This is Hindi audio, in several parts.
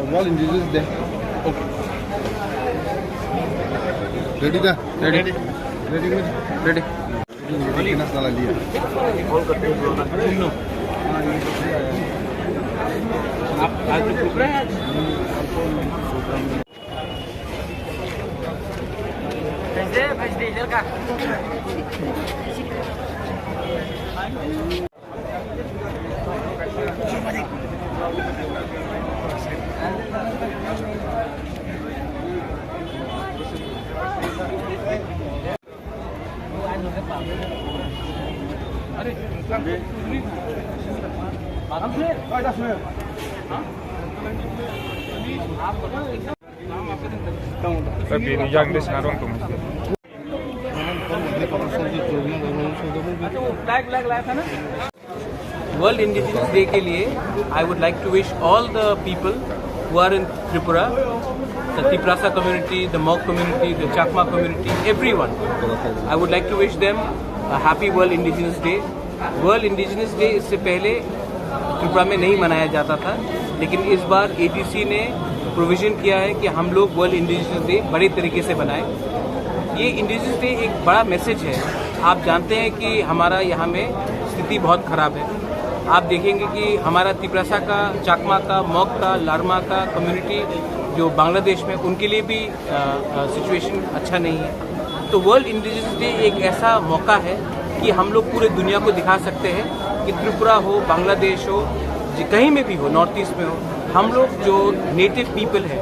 World Indigenous Day. Okay. Ready da? Ready. Ready. Ready. Ready. National liya. All करते हैं दोनों. आप आज तो पूरा है आज. कैसे भेज दीजिए का? Tapi ini yang di sekarang tuh mesti. World indigenous day के लिए I would like to wish all the people who are in Tripura, the Tiprasa community, the Mog community, the Chakma community, everyone. I would like to wish them a happy world indigenous day. World indigenous day इससे पहले त्रिपुरा में नहीं मनाया जाता था, लेकिन इस बार एटीसी ने प्रोविजन किया है कि हम लोग वर्ल्ड इंडिजिनस डे बड़े तरीके से बनाएं. ये इंडिजिनस डे एक बड़ा मैसेज है. आप जानते हैं कि हमारा यहाँ में स्थिति बहुत खराब है. आप देखेंगे कि हमारा तिप्रासा का, चाकमा का, मॉक का, लारमा का कम्युनिटी जो बांग्लादेश में, उनके लिए भी सिचुएशन अच्छा नहीं है. तो वर्ल्ड इंडिजिनस डे एक ऐसा मौका है कि हम लोग पूरे दुनिया को दिखा सकते हैं कि त्रिपुरा हो, बांग्लादेश हो, कहीं में भी हो, नॉर्थ ईस्ट में हो, हम लोग जो नेटिव पीपल है,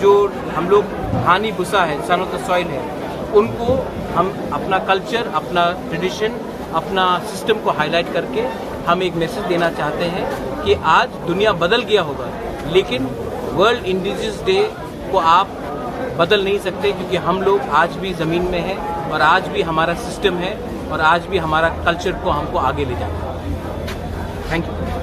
जो हम लोग हानी भूसा है, सन ऑफ द सॉइल है, उनको हम अपना कल्चर, अपना ट्रेडिशन, अपना सिस्टम को हाईलाइट करके हम एक मैसेज देना चाहते हैं कि आज दुनिया बदल गया होगा, लेकिन वर्ल्ड इंडिजिनस डे को आप बदल नहीं सकते, क्योंकि हम लोग आज भी ज़मीन में हैं और आज भी हमारा सिस्टम है और आज भी हमारा कल्चर को हमको आगे ले जाना है. Thank you.